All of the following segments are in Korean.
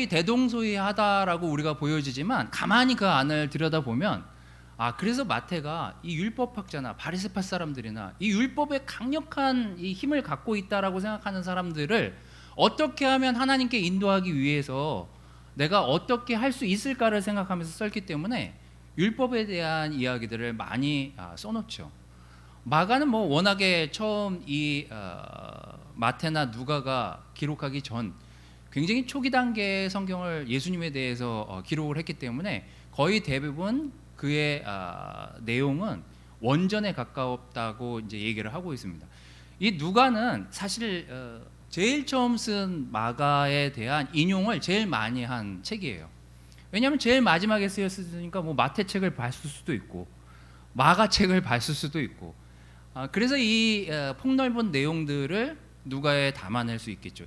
대동소이하다라고 우리가 보여지지만 가만히 그 안을 들여다보면 그래서 마태가 이 율법학자나 바리새파 사람들이나 이 율법에 강력한 이 힘을 갖고 있다라고 생각하는 사람들을 어떻게 하면 하나님께 인도하기 위해서 내가 어떻게 할 수 있을까를 생각하면서 썼기 때문에 율법에 대한 이야기들을 많이 써놓죠. 마가는 뭐 워낙에 처음 이 마태나 누가가 기록하기 전 굉장히 초기 단계의 성경을 예수님에 대해서 기록을 했기 때문에 거의 대부분 그의 내용은 원전에 가까웠다고 이제 얘기를 하고 있습니다. 이 누가는 사실 제일 처음 쓴 마가에 대한 인용을 제일 많이 한 책이에요. 왜냐하면 제일 마지막에 쓰였으니까 뭐 마태 책을 봤을 수도 있고 마가 책을 봤을 수도 있고 그래서 이 폭넓은 내용들을 누가에 담아낼 수 있겠죠.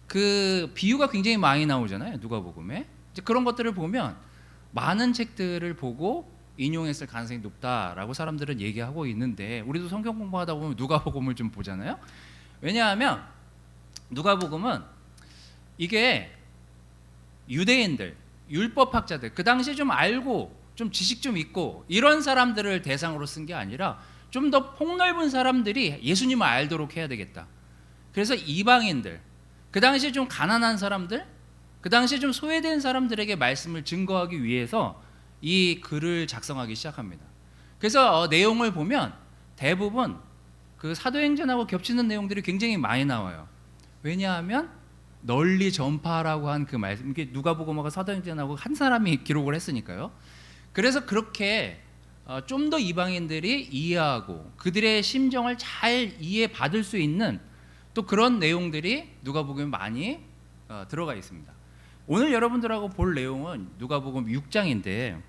그 비유가 굉장히 많이 나오잖아요, 누가복음에. 이제 그런 것들을 보면 많은 책들을 보고 인용했을 가능성이 높다라고 사람들은 얘기하고 있는데, 우리도 성경 공부하다 보면 누가복음을 좀 보잖아요. 왜냐하면 누가복음은 이게 유대인들, 율법학자들, 그 당시에 좀 알고 좀 지식 좀 있고 이런 사람들을 대상으로 쓴 게 아니라 좀 더 폭넓은 사람들이 예수님을 알도록 해야 되겠다. 그래서 이방인들, 그 당시에 좀 가난한 사람들, 그 당시에 좀 소외된 사람들에게 말씀을 증거하기 위해서 이 글을 작성하기 시작합니다. 그래서 내용을 보면 대부분 그 사도행전하고 겹치는 내용들이 굉장히 많이 나와요. 왜냐하면 널리 전파라고 한 그 말씀, 이게 누가복음하고 사도행전하고 한 사람이 기록을 했으니까요. 그래서 그렇게 좀 더 이방인들이 이해하고 그들의 심정을 잘 이해받을 수 있는 또 그런 내용들이 누가복음에 많이 들어가 있습니다. 오늘 여러분들하고 볼 내용은 누가복음 6장인데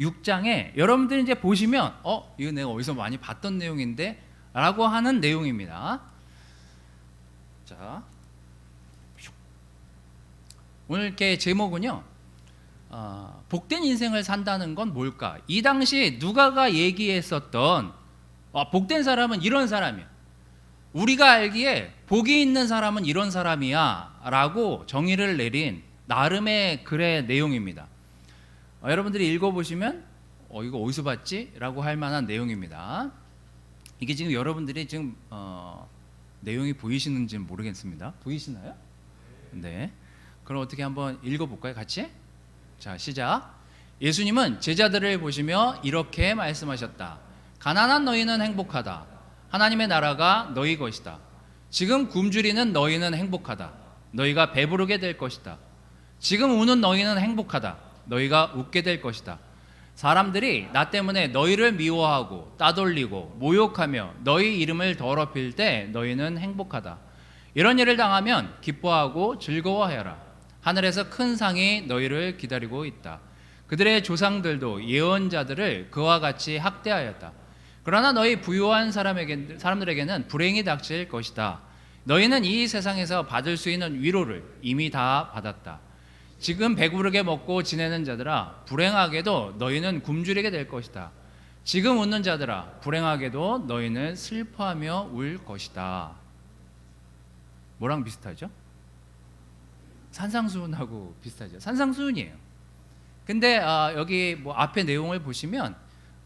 6장에 여러분들이 이제 보시면 이거 내가 어디서 많이 봤던 내용인데 라고 하는 내용입니다. 자, 오늘 이렇게 제목은요, 복된 인생을 산다는 건 뭘까? 이 당시 누가가 얘기했었던 복된 사람은 이런 사람이야, 우리가 알기에 복이 있는 사람은 이런 사람이야 라고 정의를 내린 나름의 글의 내용입니다. 여러분들이 읽어보시면 이거 어디서 봤지? 라고 할 만한 내용입니다. 이게 지금 여러분들이 지금 내용이 보이시는지는 모르겠습니다. 보이시나요? 네. 그럼 어떻게 한번 읽어볼까요? 같이? 자, 시작. 예수님은 제자들을 보시며 이렇게 말씀하셨다. 가난한 너희는 행복하다. 하나님의 나라가 너희 것이다. 지금 굶주리는 너희는 행복하다. 너희가 배부르게 될 것이다. 지금 우는 너희는 행복하다. 너희가 웃게 될 것이다. 사람들이 나 때문에 너희를 미워하고 따돌리고 모욕하며 너희 이름을 더럽힐 때 너희는 행복하다. 이런 일을 당하면 기뻐하고 즐거워하여라. 하늘에서 큰 상이 너희를 기다리고 있다. 그들의 조상들도 예언자들을 그와 같이 학대하였다. 그러나 너희 부유한 사람들에게는 불행이 닥칠 것이다. 너희는 이 세상에서 받을 수 있는 위로를 이미 다 받았다. 지금 배부르게 먹고 지내는 자들아, 불행하게도 너희는 굶주리게 될 것이다. 지금 웃는 자들아, 불행하게도 너희는 슬퍼하며 울 것이다. 뭐랑 비슷하죠? 산상수훈하고 비슷하죠. 산상수훈이에요. 근데 여기 뭐 앞에 내용을 보시면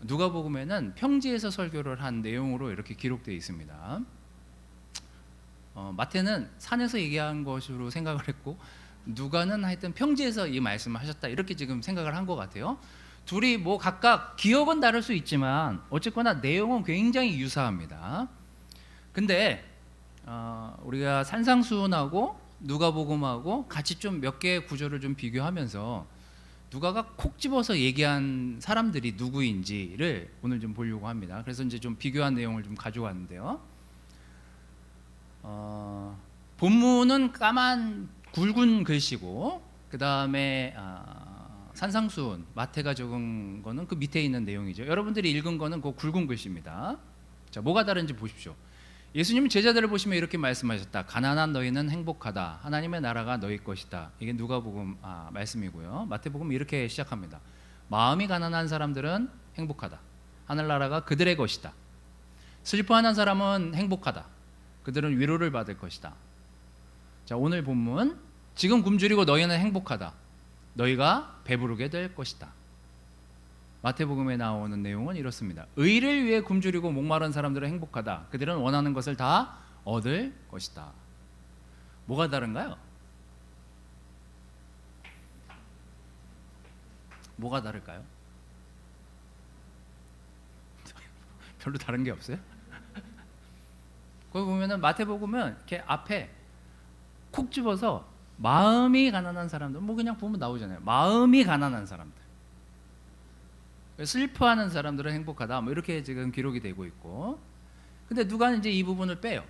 누가복음에는 평지에서 설교를 한 내용으로 이렇게 기록되어 있습니다. 마태는 산에서 얘기한 것으로 생각을 했고 누가는 하여튼 평지에서 이 말씀을 하셨다 이렇게 지금 생각을 한 것 같아요. 둘이 뭐 각각 기억은 다를 수 있지만 어쨌거나 내용은 굉장히 유사합니다. 근데 우리가 산상수훈하고 누가복음하고 같이 좀 몇 개의 구절을 좀 비교하면서 누가가 콕 집어서 얘기한 사람들이 누구인지를 오늘 좀 보려고 합니다. 그래서 이제 좀 비교한 내용을 좀 가져왔는데요. 본문은 까만 굵은 글씨고 그 다음에 산상수훈 마태가 적은 거는 그 밑에 있는 내용이죠. 여러분들이 읽은 거는 그 굵은 글씨입니다. 자, 뭐가 다른지 보십시오. 예수님은 제자들을 보시며 이렇게 말씀하셨다. 가난한 너희는 행복하다. 하나님의 나라가 너희 것이다. 이게 누가복음 말씀이고요. 마태복음 이렇게 시작합니다. 마음이 가난한 사람들은 행복하다. 하늘나라가 그들의 것이다. 슬퍼하는 사람은 행복하다. 그들은 위로를 받을 것이다. 자, 오늘 본문 지금 굶주리고 너희는 행복하다. 너희가 배부르게 될 것이다. 마태복음에 나오는 내용은 이렇습니다. 의를 위해 굶주리고 목마른 사람들은 행복하다. 그들은 원하는 것을 다 얻을 것이다. 뭐가 다른가요? 뭐가 다를까요? 별로 다른 게 없어요? 거기 보면은 마태복음은 이렇게 앞에 콕 집어서 마음이 가난한 사람들, 뭐 그냥 보면 나오잖아요. 마음이 가난한 사람들, 슬퍼하는 사람들은 행복하다. 뭐 이렇게 지금 기록이 되고 있고, 근데 누가 이제 이 부분을 빼요.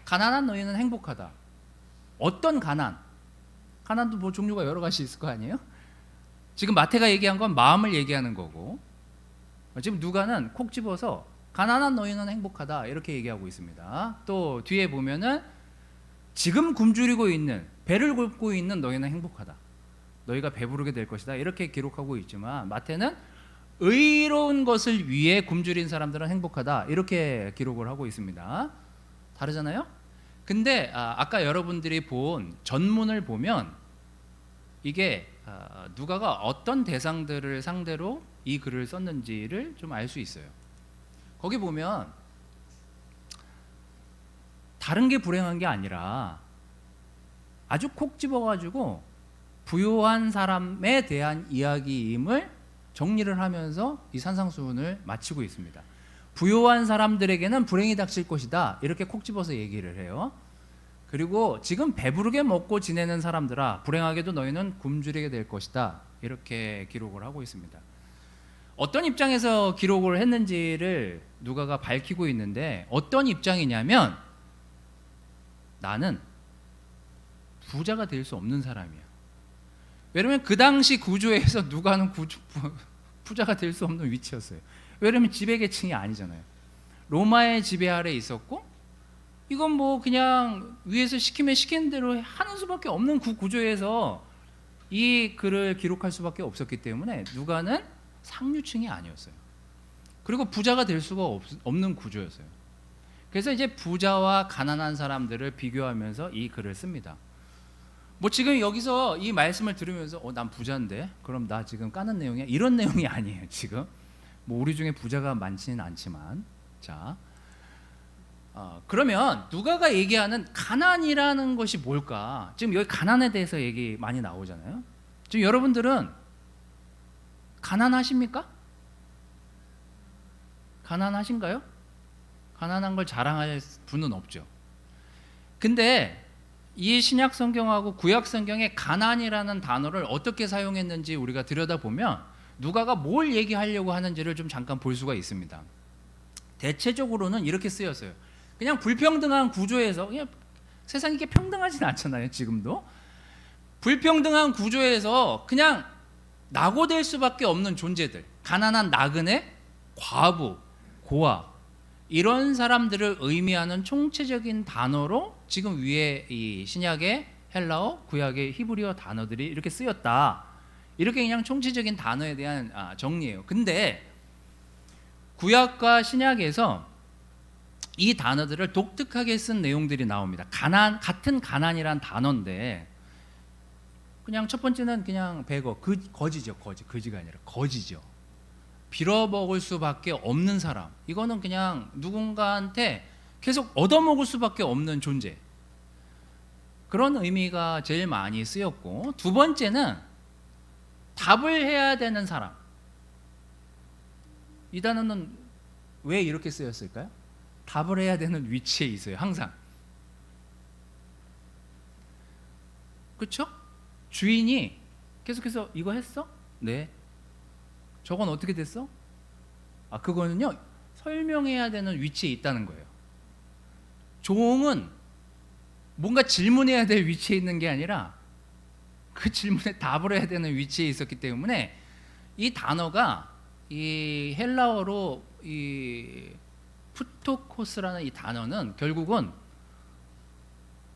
가난한 너희는 행복하다. 어떤 가난? 가난도 뭐 종류가 여러 가지 있을 거 아니에요? 지금 마태가 얘기한 건 마음을 얘기하는 거고, 지금 누가는 콕 집어서 가난한 너희는 행복하다 이렇게 얘기하고 있습니다. 또 뒤에 보면은 지금 굶주리고 있는, 배를 굶고 있는 너희는 행복하다. 너희가 배부르게 될 것이다 이렇게 기록하고 있지만, 마태는 의로운 것을 위해 굶주린 사람들은 행복하다 이렇게 기록을 하고 있습니다. 다르잖아요? 근데 아까 여러분들이 본 전문을 보면 이게 누가가 어떤 대상들을 상대로 이 글을 썼는지를 좀 알 수 있어요. 거기 보면 다른 게 불행한 게 아니라 아주 콕 집어가지고 부유한 사람에 대한 이야기임을 정리를 하면서 이 산상수훈을 마치고 있습니다. 부유한 사람들에게는 불행이 닥칠 것이다 이렇게 콕 집어서 얘기를 해요. 그리고 지금 배부르게 먹고 지내는 사람들아, 불행하게도 너희는 굶주리게 될 것이다 이렇게 기록을 하고 있습니다. 어떤 입장에서 기록을 했는지를 누가가 밝히고 있는데, 어떤 입장이냐면 나는 부자가 될 수 없는 사람이야. 왜냐면 그 당시 구조에서 누가는 부자가 될 수 없는 위치였어요. 왜냐면 지배계층이 아니잖아요. 로마의 지배 아래 있었고, 이건 뭐 그냥 위에서 시키면 시키는 대로 하는 수밖에 없는 구조에서 이 글을 기록할 수밖에 없었기 때문에 누가는 상류층이 아니었어요. 그리고 부자가 될 수가 없는 구조였어요. 그래서 이제 부자와 가난한 사람들을 비교하면서 이 글을 씁니다. 뭐 지금 여기서 이 말씀을 들으면서 난 부자인데 그럼 나 지금 까는 내용이야? 이런 내용이 아니에요. 지금 뭐 우리 중에 부자가 많지는 않지만, 자, 그러면 누가가 얘기하는 가난이라는 것이 뭘까? 지금 여기 가난에 대해서 얘기 많이 나오잖아요. 지금 여러분들은 가난하십니까? 가난하신가요? 가난한 걸 자랑할 분은 없죠. 근데 이 신약 성경하고 구약 성경에 가난이라는 단어를 어떻게 사용했는지 우리가 들여다보면 누가가 뭘 얘기하려고 하는지를 좀 잠깐 볼 수가 있습니다. 대체적으로는 이렇게 쓰였어요. 그냥 불평등한 구조에서, 그냥 세상이 이렇게 평등하진 않잖아요. 지금도 불평등한 구조에서 그냥 낙오될 수밖에 없는 존재들, 가난한 나그네, 과부, 고아, 이런 사람들을 의미하는 총체적인 단어로 지금 위에 이 신약의 헬라어, 구약의 히브리어 단어들이 이렇게 쓰였다. 이렇게 그냥 총체적인 단어에 대한 정리예요. 근데 구약과 신약에서 이 단어들을 독특하게 쓴 내용들이 나옵니다. 같은 가난이란 단어인데, 그냥 첫 번째는 그냥 베거, 거지죠. 거지가 아니라 거지죠. 빌어먹을 수밖에 없는 사람. 이거는 그냥 누군가한테 계속 얻어먹을 수밖에 없는 존재. 그런 의미가 제일 많이 쓰였고, 두 번째는 답을 해야 되는 사람. 이 단어는 왜 이렇게 쓰였을까요? 답을 해야 되는 위치에 있어요. 항상. 그렇죠? 주인이 계속해서 이거 했어? 네. 저건 어떻게 됐어? 그거는요, 설명해야 되는 위치에 있다는 거예요. 종은 뭔가 질문해야 될 위치에 있는 게 아니라 그 질문에 답을 해야 되는 위치에 있었기 때문에 이 단어가 이 헬라어로 이 푸토코스라는 이 단어는 결국은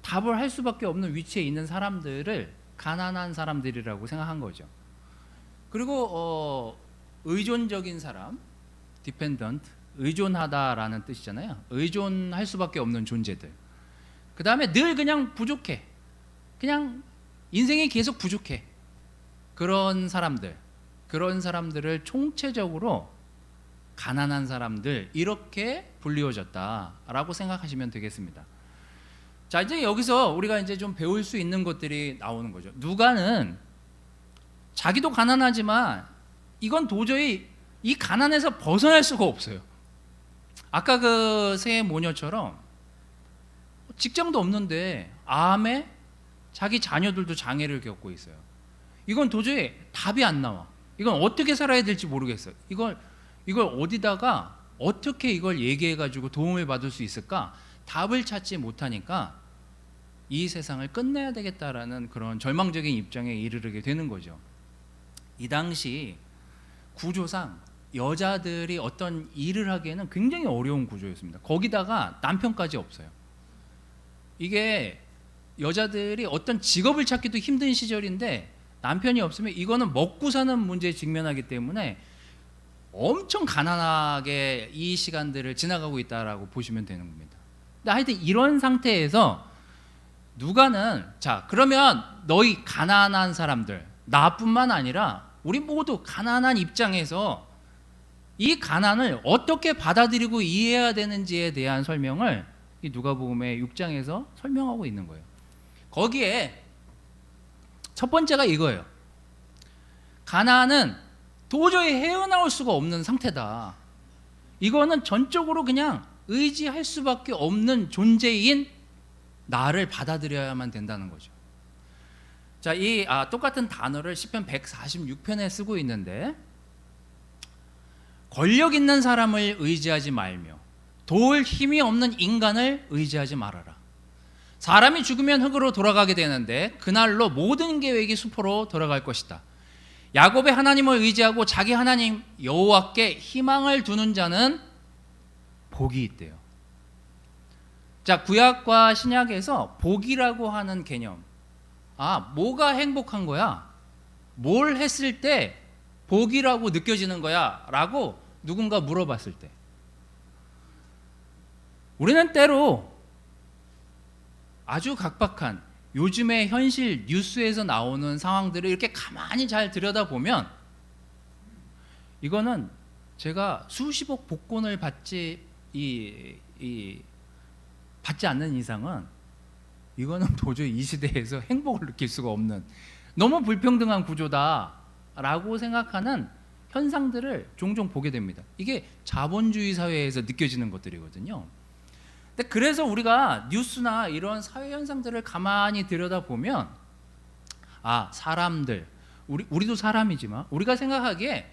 답을 할 수밖에 없는 위치에 있는 사람들을 가난한 사람들이라고 생각한 거죠. 그리고 의존적인 사람, dependent, 의존하다라는 뜻이잖아요. 의존할 수밖에 없는 존재들. 그 다음에 늘 그냥 부족해. 그냥 인생이 계속 부족해. 그런 사람들을 총체적으로 가난한 사람들 이렇게 불리워졌다라고 생각하시면 되겠습니다. 자, 이제 여기서 우리가 이제 좀 배울 수 있는 것들이 나오는 거죠. 누가는 자기도 가난하지만 이건 도저히 이 가난에서 벗어날 수가 없어요. 아까 그 세 모녀처럼 직장도 없는데 암에 자기 자녀들도 장애를 겪고 있어요. 이건 도저히 답이 안 나와. 이건 어떻게 살아야 될지 모르겠어요. 이걸 어디다가 어떻게 이걸 얘기해 가지고 도움을 받을 수 있을까? 답을 찾지 못하니까 이 세상을 끝내야 되겠다라는 그런 절망적인 입장에 이르게 되는 거죠. 이 당시 구조상 여자들이 어떤 일을 하기에는 굉장히 어려운 구조였습니다. 거기다가 남편까지 없어요. 이게 여자들이 어떤 직업을 찾기도 힘든 시절인데 남편이 없으면 이거는 먹고 사는 문제에 직면하기 때문에 엄청 가난하게 이 시간들을 지나가고 있다라고 보시면 되는 겁니다. 근데 하여튼 이런 상태에서 누가는 자, 그러면 너희 가난한 사람들, 나뿐만 아니라 우리 모두 가난한 입장에서 이 가난을 어떻게 받아들이고 이해해야 되는지에 대한 설명을 이 누가복음의 6장에서 설명하고 있는 거예요. 거기에 첫 번째가 이거예요. 가난은 도저히 헤어나올 수가 없는 상태다. 이거는 전적으로 그냥 의지할 수밖에 없는 존재인 나를 받아들여야만 된다는 거죠. 자, 이 똑같은 단어를 시편 146편에 쓰고 있는데 권력 있는 사람을 의지하지 말며 도울 힘이 없는 인간을 의지하지 말아라. 사람이 죽으면 흙으로 돌아가게 되는데 그날로 모든 계획이 수포로 돌아갈 것이다. 야곱의 하나님을 의지하고 자기 하나님 여호와께 희망을 두는 자는 복이 있대요. 자, 구약과 신약에서 복이라고 하는 개념, 뭐가 행복한 거야? 뭘 했을 때 복이라고 느껴지는 거야? 라고 누군가 물어봤을 때 우리는 때로 아주 각박한 요즘의 현실 뉴스에서 나오는 상황들을 이렇게 가만히 잘 들여다보면 이거는 제가 수십억 복권을 받지 않는 이상은 이거는 도저히 이 시대에서 행복을 느낄 수가 없는 너무 불평등한 구조다라고 생각하는 현상들을 종종 보게 됩니다. 이게 자본주의 사회에서 느껴지는 것들이거든요. 근데 그래서 우리가 뉴스나 이런 사회 현상들을 가만히 들여다보면 사람들, 우리도 사람이지만 우리가 생각하기에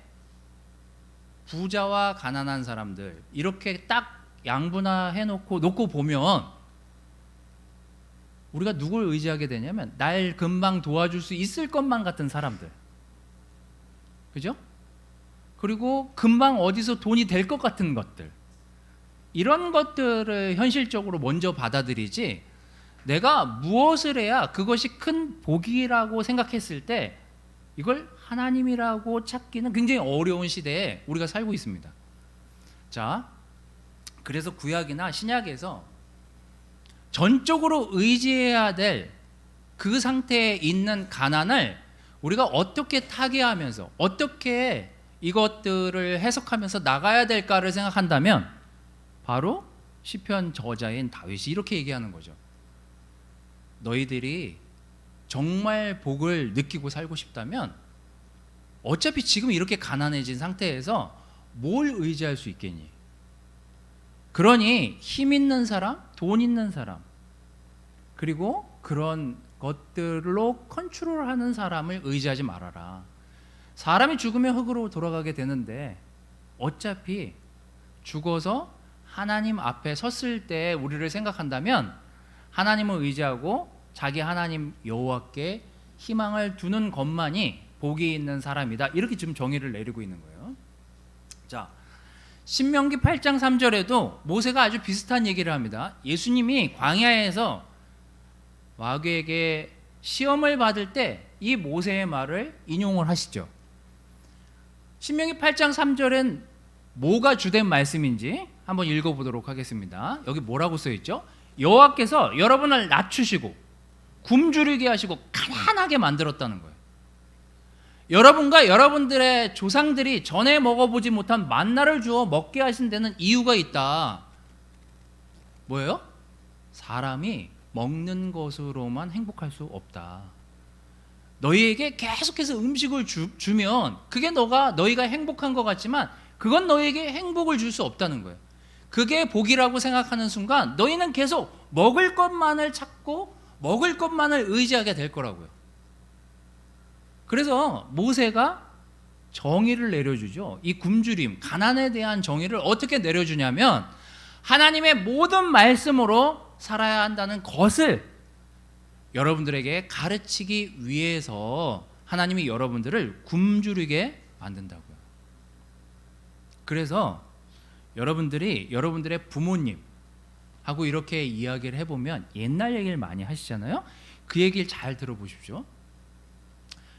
부자와 가난한 사람들 이렇게 딱 양분화해 놓고 보면 우리가 누굴 의지하게 되냐면 날 금방 도와줄 수 있을 것만 같은 사람들, 그죠? 그리고 금방 어디서 돈이 될 것 같은 것들, 이런 것들을 현실적으로 먼저 받아들이지 내가 무엇을 해야 그것이 큰 복이라고 생각했을 때 이걸 하나님이라고 찾기는 굉장히 어려운 시대에 우리가 살고 있습니다. 자, 그래서 구약이나 신약에서 전적으로 의지해야 될 그 상태에 있는 가난을 우리가 어떻게 타개하면서 어떻게 이것들을 해석하면서 나가야 될까를 생각한다면 바로 시편 저자인 다윗이 이렇게 얘기하는 거죠. 너희들이 정말 복을 느끼고 살고 싶다면 어차피 지금 이렇게 가난해진 상태에서 뭘 의지할 수 있겠니? 그러니 힘 있는 사람, 돈 있는 사람, 그리고 그런 것들로 컨트롤하는 사람을 의지하지 말아라. 사람이 죽으면 흙으로 돌아가게 되는데 어차피 죽어서 하나님 앞에 섰을 때 우리를 생각한다면 하나님을 의지하고 자기 하나님 여호와께 희망을 두는 것만이 복이 있는 사람이다. 이렇게 지금 정의를 내리고 있는 거예요. 자, 신명기 8장 3절에도 모세가 아주 비슷한 얘기를 합니다. 예수님이 광야에서 마귀에게 시험을 받을 때 이 모세의 말을 인용을 하시죠. 신명기 8장 3절엔 뭐가 주된 말씀인지 한번 읽어보도록 하겠습니다. 여기 뭐라고 써있죠? 여호와께서 여러분을 낮추시고 굶주리게 하시고 가난하게 만들었다는 거예요. 여러분과 여러분들의 조상들이 전에 먹어보지 못한 만나를 주어 먹게 하신 데는 이유가 있다. 뭐예요? 사람이 먹는 것으로만 행복할 수 없다. 너희에게 계속해서 음식을 주면 그게 너희가 행복한 것 같지만 그건 너희에게 행복을 줄 수 없다는 거예요. 그게 복이라고 생각하는 순간 너희는 계속 먹을 것만을 찾고 먹을 것만을 의지하게 될 거라고요. 그래서 모세가 정의를 내려주죠. 이 굶주림, 가난에 대한 정의를 어떻게 내려주냐면 하나님의 모든 말씀으로 살아야 한다는 것을 여러분들에게 가르치기 위해서 하나님이 여러분들을 굶주리게 만든다고요. 그래서 여러분들이 여러분들의 부모님하고 이렇게 이야기를 해보면 옛날 얘기를 많이 하시잖아요. 그 얘기를 잘 들어보십시오.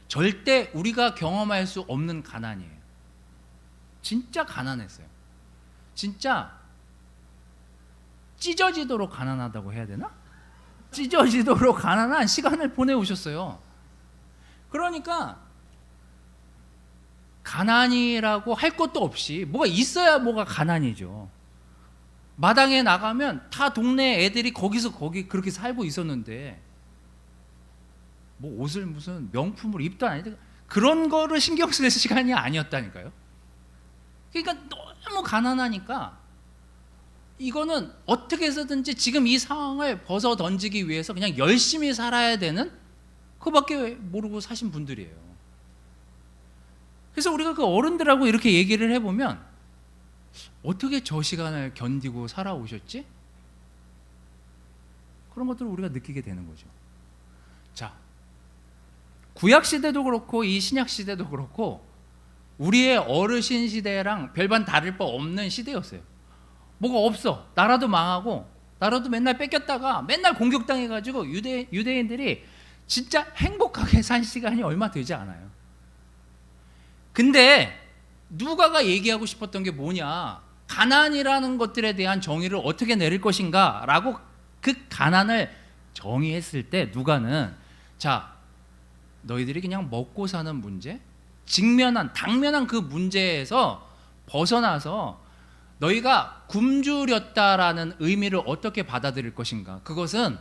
절대 우리가 경험할 수 없는 가난이에요. 진짜 가난했어요. 진짜 찢어지도록 가난하다고 해야 되나? 찢어지도록 가난한 시간을 보내오셨어요. 그러니까 가난이라고 할 것도 없이 뭐가 있어야 뭐가 가난이죠. 마당에 나가면 다 동네 애들이 거기서 거기 그렇게 살고 있었는데 뭐 옷을 무슨 명품을 입도 아닌데 그런 거를 신경 쓸 시간이 아니었다니까요. 그러니까 너무 가난하니까 이거는 어떻게 해서든지 지금 이 상황을 벗어 던지기 위해서 그냥 열심히 살아야 되는 그거밖에 모르고 사신 분들이에요. 그래서 우리가 그 어른들하고 이렇게 얘기를 해보면 어떻게 저 시간을 견디고 살아오셨지? 그런 것들을 우리가 느끼게 되는 거죠. 자, 구약 시대도 그렇고 이 신약 시대도 그렇고 우리의 어르신 시대랑 별반 다를 바 없는 시대였어요. 뭐가 없어. 나라도 망하고 나라도 맨날 뺏겼다가 맨날 공격당해가지고 유대인들이 진짜 행복하게 산 시간이 얼마 되지 않아요. 근데 누가가 얘기하고 싶었던 게 뭐냐, 가난이라는 것들에 대한 정의를 어떻게 내릴 것인가 라고 그 가난을 정의했을 때 누가는 자, 너희들이 그냥 먹고 사는 문제, 당면한 그 문제에서 벗어나서 너희가 굶주렸다라는 의미를 어떻게 받아들일 것인가, 그것은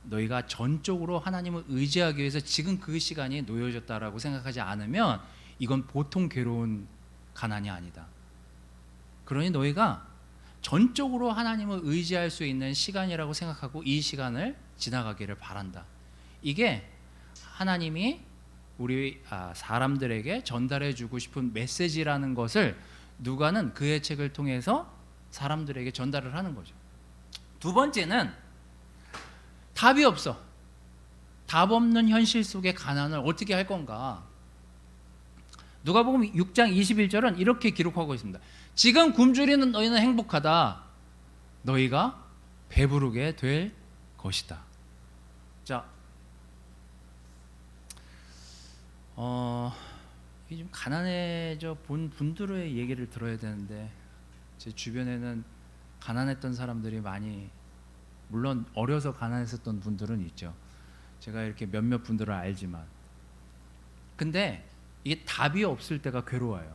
너희가 전적으로 하나님을 의지하기 위해서 지금 그 시간이 놓여졌다라고 생각하지 않으면 이건 보통 괴로운 가난이 아니다. 그러니 너희가 전적으로 하나님을 의지할 수 있는 시간이라고 생각하고 이 시간을 지나가기를 바란다. 이게 하나님이 우리 사람들에게 전달해주고 싶은 메시지라는 것을 누가는 그의 책을 통해서 사람들에게 전달을 하는 거죠. 두 번째는 답이 없어. 답 없는 현실 속의 가난을 어떻게 할 건가. 누가복음 6장 21절은 이렇게 기록하고 있습니다. 지금 굶주리는 너희는 행복하다. 너희가 배부르게 될 것이다. 자, 이게 좀 가난해져 본 분들의 얘기를 들어야 되는데 제 주변에는 가난했던 사람들이 많이, 물론 어려서 가난했었던 분들은 있죠. 제가 이렇게 몇몇 분들을 알지만, 근데 이게 답이 없을 때가 괴로워요.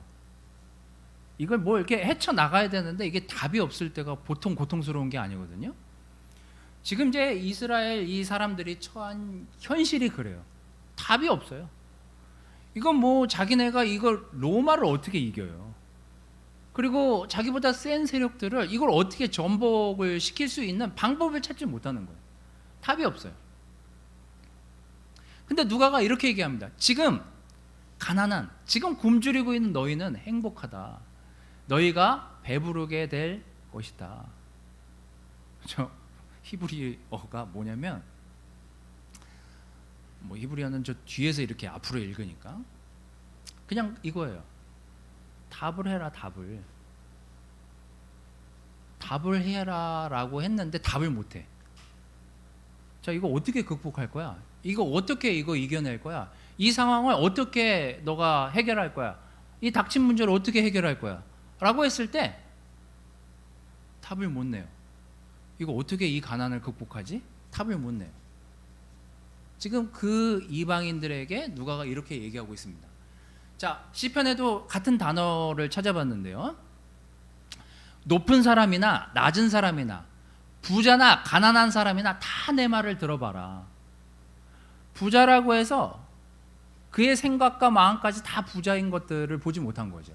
이걸 뭐 이렇게 헤쳐나가야 되는데 이게 답이 없을 때가 보통 고통스러운 게 아니거든요. 지금 이제 이스라엘 이 사람들이 처한 현실이 그래요. 답이 없어요. 이건 뭐 자기네가 이걸 로마를 어떻게 이겨요. 그리고 자기보다 센 세력들을 이걸 어떻게 전복을 시킬 수 있는 방법을 찾지 못하는 거예요. 답이 없어요. 근데 누가가 이렇게 얘기합니다. 지금 가난한, 지금 굶주리고 있는 너희는 행복하다. 너희가 배부르게 될 것이다. 저 히브리어가 뭐냐면, 뭐 히브리어는 저 뒤에서 이렇게 앞으로 읽으니까 그냥 이거예요. 답을 해라. 답을 해라라고 했는데 답을 못해. 자, 이거 어떻게 극복할 거야? 이거 어떻게 이겨낼 거야? 이 상황을 어떻게 너가 해결할 거야? 이 닥친 문제를 어떻게 해결할 거야? 라고 했을 때 답을 못 내요. 이거 어떻게 이 가난을 극복하지? 답을 못 내요. 지금 그 이방인들에게 누가가 이렇게 얘기하고 있습니다. 자, 시편에도 같은 단어를 찾아봤는데요. 높은 사람이나 낮은 사람이나 부자나 가난한 사람이나 다 내 말을 들어봐라. 부자라고 해서 그의 생각과 마음까지 다 부자인 것들을 보지 못한 거죠.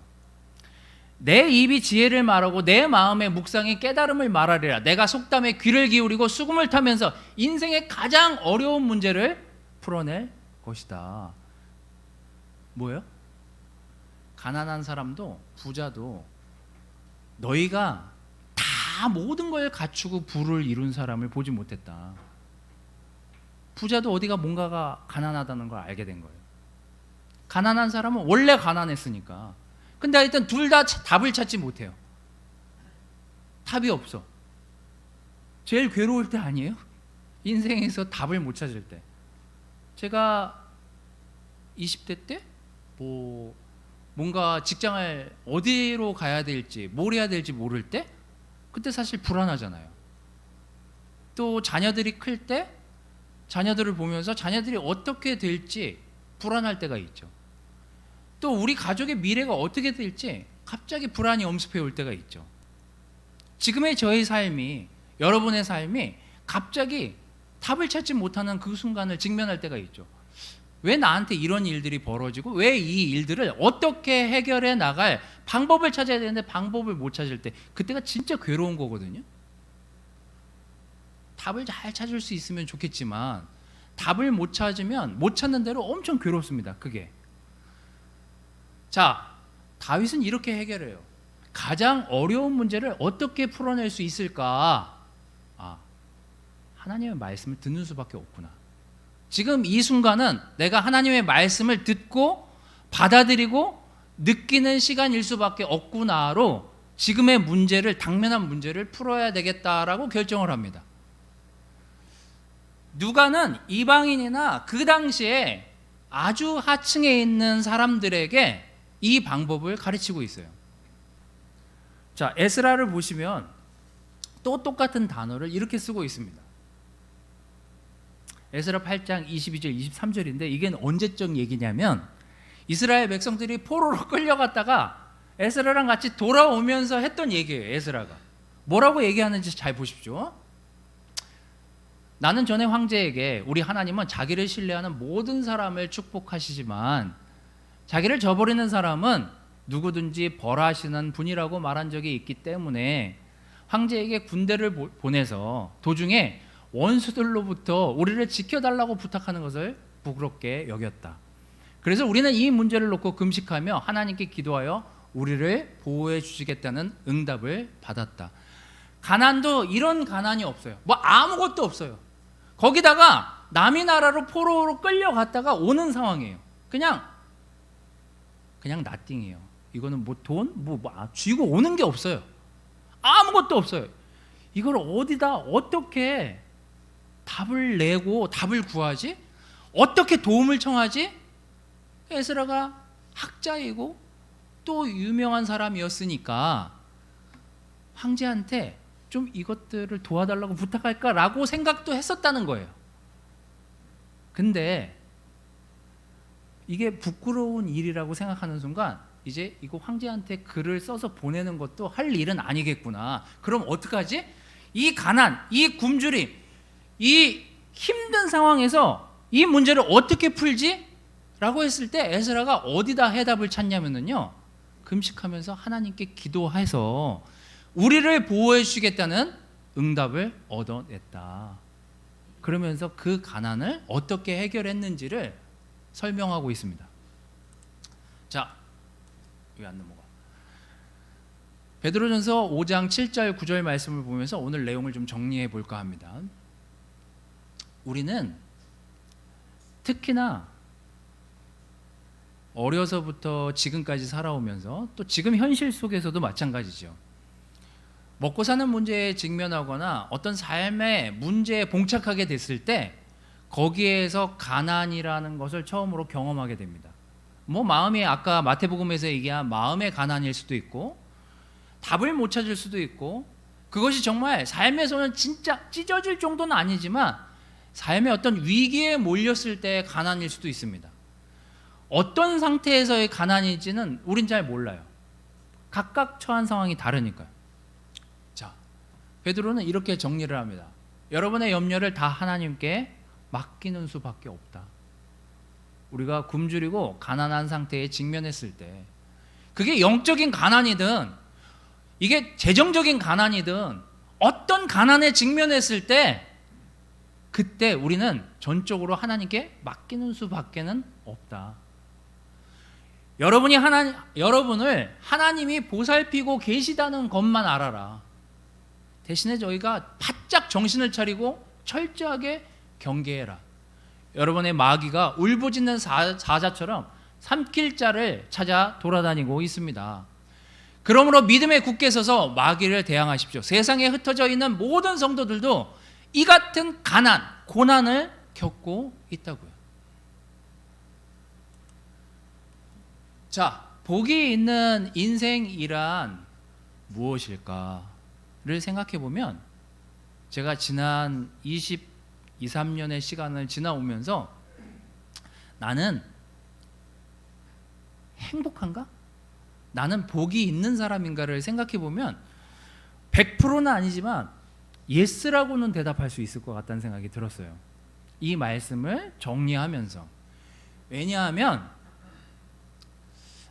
내 입이 지혜를 말하고 내 마음의 묵상이 깨달음을 말하리라. 내가 속담에 귀를 기울이고 수금을 타면서 인생의 가장 어려운 문제를 풀어낼 것이다. 뭐예요? 가난한 사람도 부자도 너희가 다 모든 걸 갖추고 부를 이룬 사람을 보지 못했다. 부자도 어디가 뭔가가 가난하다는 걸 알게 된 거예요. 가난한 사람은 원래 가난했으니까. 근데 일단 둘 다 답을 찾지 못해요. 답이 없어. 제일 괴로울 때 아니에요? 인생에서 답을 못 찾을 때. 제가 20대 때 뭔가 직장을 어디로 가야 될지 뭘 해야 될지 모를 때 그때 사실 불안하잖아요. 또 자녀들이 클 때 자녀들을 보면서 자녀들이 어떻게 될지 불안할 때가 있죠. 또 우리 가족의 미래가 어떻게 될지 갑자기 불안이 엄습해 올 때가 있죠. 지금의 저의 삶이, 여러분의 삶이 갑자기 답을 찾지 못하는 그 순간을 직면할 때가 있죠. 왜 나한테 이런 일들이 벌어지고 왜 이 일들을 어떻게 해결해 나갈 방법을 찾아야 되는데 방법을 못 찾을 때, 그때가 진짜 괴로운 거거든요. 답을 잘 찾을 수 있으면 좋겠지만 답을 못 찾으면 못 찾는 대로 엄청 괴롭습니다. 그게. 자, 다윗은 이렇게 해결해요. 가장 어려운 문제를 어떻게 풀어낼 수 있을까? 하나님의 말씀을 듣는 수밖에 없구나. 지금 이 순간은 내가 하나님의 말씀을 듣고 받아들이고 느끼는 시간일 수밖에 없구나로 지금의 문제를, 당면한 문제를 풀어야 되겠다라고 결정을 합니다. 누가는 이방인이나 그 당시에 아주 하층에 있는 사람들에게 이 방법을 가르치고 있어요. 자, 에스라를 보시면 또 똑같은 단어를 이렇게 쓰고 있습니다. 에스라 8장 22절 23절인데 이게 언제적 얘기냐면 이스라엘 백성들이 포로로 끌려갔다가 에스라랑 같이 돌아오면서 했던 얘기예요. 에스라가 뭐라고 얘기하는지 잘 보십시오. 나는 전에 황제에게 우리 하나님은 자기를 신뢰하는 모든 사람을 축복하시지만 자기를 저버리는 사람은 누구든지 벌하시는 분이라고 말한 적이 있기 때문에 황제에게 군대를 보내서 도중에 원수들로부터 우리를 지켜달라고 부탁하는 것을 부끄럽게 여겼다. 그래서 우리는 이 문제를 놓고 금식하며 하나님께 기도하여 우리를 보호해 주시겠다는 응답을 받았다. 가난도 이런 가난이 없어요. 뭐 아무것도 없어요. 거기다가 남의 나라로 포로로 끌려갔다가 오는 상황이에요. 그냥 나띵이에요. 이거는 뭐 돈 쥐고 오는 게 없어요. 아무것도 없어요. 이걸 어디다 어떻게 답을 내고 답을 구하지? 어떻게 도움을 청하지? 에스라가 학자이고 또 유명한 사람이었으니까 황제한테 좀 이것들을 도와달라고 부탁할까라고 생각도 했었다는 거예요. 근데 이게 부끄러운 일이라고 생각하는 순간 이제 이거 황제한테 글을 써서 보내는 것도 할 일은 아니겠구나. 그럼 어떡하지? 이 가난, 이 굶주림, 이 힘든 상황에서 이 문제를 어떻게 풀지? 라고 했을 때 에스라가 어디다 해답을 찾냐면요, 금식하면서 하나님께 기도해서 우리를 보호해 주시겠다는 응답을 얻어냈다. 그러면서 그 가난을 어떻게 해결했는지를 설명하고 있습니다. 자, 왜 안 넘어가? 베드로전서 5장 7절 9절 말씀을 보면서 오늘 내용을 좀 정리해 볼까 합니다. 우리는 특히나 어려서부터 지금까지 살아오면서 또 지금 현실 속에서도 마찬가지죠. 먹고 사는 문제에 직면하거나 어떤 삶의 문제에 봉착하게 됐을 때 거기에서 가난이라는 것을 처음으로 경험하게 됩니다. 뭐 마음이 아까 마태복음에서 얘기한 마음의 가난일 수도 있고 답을 못 찾을 수도 있고 그것이 정말 삶에서는 진짜 찢어질 정도는 아니지만 삶의 어떤 위기에 몰렸을 때의 가난일 수도 있습니다. 어떤 상태에서의 가난인지는 우린 잘 몰라요. 각각 처한 상황이 다르니까요. 자, 베드로는 이렇게 정리를 합니다. 여러분의 염려를 다 하나님께 맡기는 수밖에 없다. 우리가 굶주리고 가난한 상태에 직면했을 때, 그게 영적인 가난이든 이게 재정적인 가난이든 어떤 가난에 직면했을 때, 그때 우리는 전적으로 하나님께 맡기는 수밖에는 없다. 여러분을 하나님이 보살피고 계시다는 것만 알아라. 대신에 저희가 바짝 정신을 차리고 철저하게 경계해라. 여러분의 마귀가 울부짖는 사자처럼 삼킬 자를 찾아 돌아다니고 있습니다. 그러므로 믿음에 굳게 서서 마귀를 대항하십시오. 세상에 흩어져 있는 모든 성도들도 이 같은 가난, 고난을 겪고 있다고요. 자, 복이 있는 인생이란 무엇일까를 생각해 보면, 제가 지난 23년의 시간을 지나오면서 나는 행복한가? 나는 복이 있는 사람인가를 생각해 보면 100%는 아니지만 예스라고는 대답할 수 있을 것 같다는 생각이 들었어요. 이 말씀을 정리하면서. 왜냐하면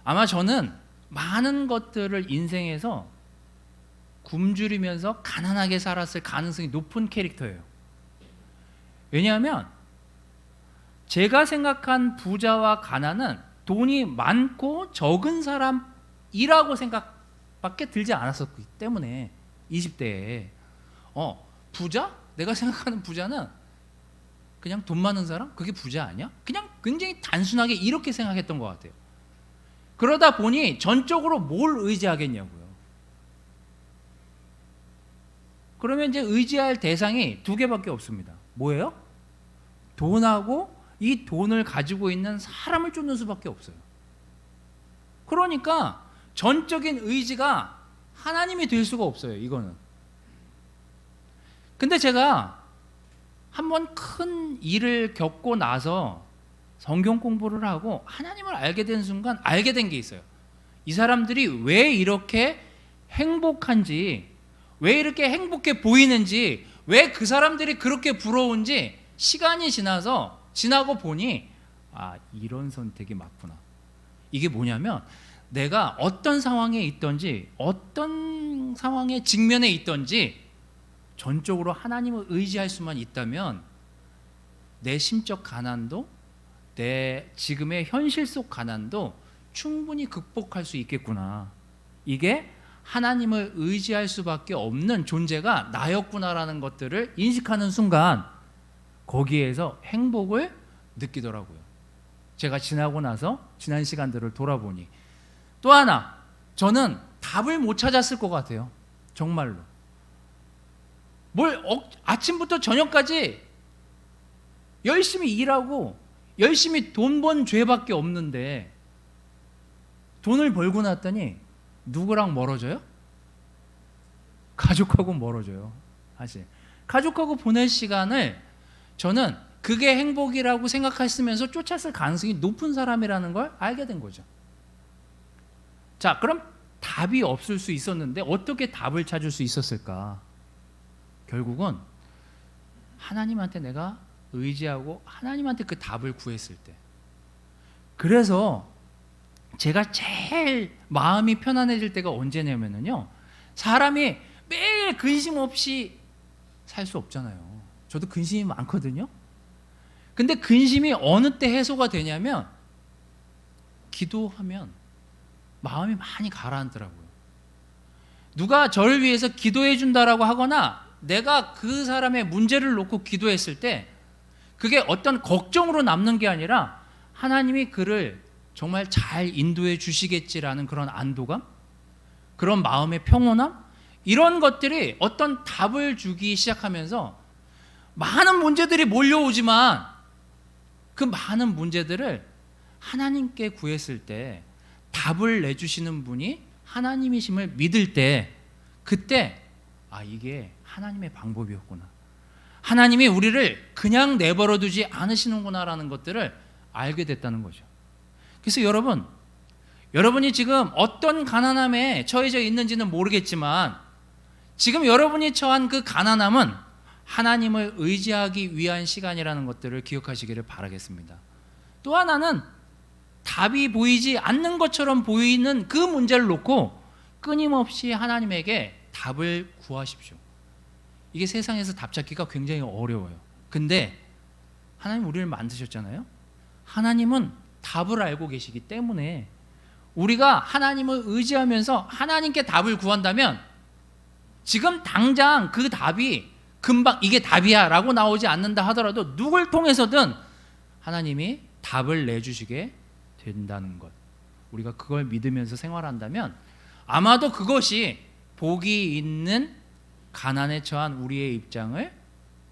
아마 저는 많은 것들을 인생에서 굶주리면서 가난하게 살았을 가능성이 높은 캐릭터예요. 왜냐하면 제가 생각한 부자와 가난은 돈이 많고 적은 사람이라고 생각밖에 들지 않았었기 때문에 20대에 부자? 내가 생각하는 부자는 그냥 돈 많은 사람? 그게 부자 아니야? 그냥 굉장히 단순하게 이렇게 생각했던 것 같아요. 그러다 보니 전적으로 뭘 의지하겠냐고요. 그러면 이제 의지할 대상이 두 개밖에 없습니다. 뭐예요? 돈하고 이 돈을 가지고 있는 사람을 쫓는 수밖에 없어요. 그러니까 전적인 의지가 하나님이 될 수가 없어요. 이거는. 근데 제가 한번 큰 일을 겪고 나서 성경 공부를 하고 하나님을 알게 된 순간 알게 된 게 있어요. 이 사람들이 왜 이렇게 행복한지, 왜 이렇게 행복해 보이는지, 왜 그 사람들이 그렇게 부러운지 시간이 지나고 보니 이런 선택이 맞구나. 이게 뭐냐면 내가 어떤 상황에 있든지 어떤 상황에 직면해 있든지 전적으로 하나님을 의지할 수만 있다면 내 심적 가난도, 내 지금의 현실 속 가난도 충분히 극복할 수 있겠구나. 이게 하나님을 의지할 수밖에 없는 존재가 나였구나라는 것들을 인식하는 순간 거기에서 행복을 느끼더라고요. 제가 지나고 나서 지난 시간들을 돌아보니. 또 하나, 저는 답을 못 찾았을 것 같아요. 정말로. 아침부터 저녁까지 열심히 일하고 열심히 돈 번 죄밖에 없는데 돈을 벌고 났더니 누구랑 멀어져요? 가족하고 멀어져요. 사실 가족하고 보낼 시간을 저는 그게 행복이라고 생각했으면서 쫓았을 가능성이 높은 사람이라는 걸 알게 된 거죠. 자, 그럼 답이 없을 수 있었는데 어떻게 답을 찾을 수 있었을까? 결국은 하나님한테 내가 의지하고 하나님한테 그 답을 구했을 때. 그래서 제가 제일 마음이 편안해질 때가 언제냐면요, 사람이 매일 근심 없이 살 수 없잖아요. 저도 근심이 많거든요. 근데 근심이 어느 때 해소가 되냐면 기도하면 마음이 많이 가라앉더라고요. 누가 저를 위해서 기도해 준다라고 하거나 내가 그 사람의 문제를 놓고 기도했을 때 그게 어떤 걱정으로 남는 게 아니라 하나님이 그를 정말 잘 인도해 주시겠지라는 그런 안도감, 그런 마음의 평온함, 이런 것들이 어떤 답을 주기 시작하면서 많은 문제들이 몰려오지만 그 많은 문제들을 하나님께 구했을 때 답을 내주시는 분이 하나님이심을 믿을 때, 그때 이게 하나님의 방법이었구나, 하나님이 우리를 그냥 내버려 두지 않으시는구나라는 것들을 알게 됐다는 거죠. 그래서 여러분이 지금 어떤 가난함에 처해져 있는지는 모르겠지만 지금 여러분이 처한 그 가난함은 하나님을 의지하기 위한 시간이라는 것들을 기억하시기를 바라겠습니다. 또 하나는 답이 보이지 않는 것처럼 보이는 그 문제를 놓고 끊임없이 하나님에게 답을 구하십시오. 이게 세상에서 답 찾기가 굉장히 어려워요. 근데 하나님 우리를 만드셨잖아요. 하나님은 답을 알고 계시기 때문에 우리가 하나님을 의지하면서 하나님께 답을 구한다면 지금 당장 그 답이 금방 이게 답이야 라고 나오지 않는다 하더라도 누굴 통해서든 하나님이 답을 내주시게 된다는 것, 우리가 그걸 믿으면서 생활한다면 아마도 그것이 복이 있는 가난에 처한 우리의 입장을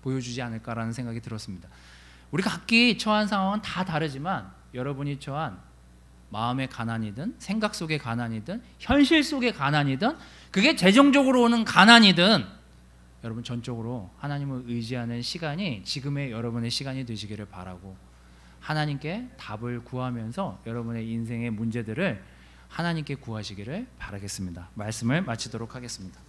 보여주지 않을까라는 생각이 들었습니다. 우리 각기 처한 상황은 다 다르지만 여러분이 처한 마음의 가난이든 생각 속의 가난이든 현실 속의 가난이든 그게 재정적으로 오는 가난이든 여러분 전적으로 하나님을 의지하는 시간이 지금의 여러분의 시간이 되시기를 바라고 하나님께 답을 구하면서 여러분의 인생의 문제들을 하나님께 구하시기를 바라겠습니다. 말씀을 마치도록 하겠습니다.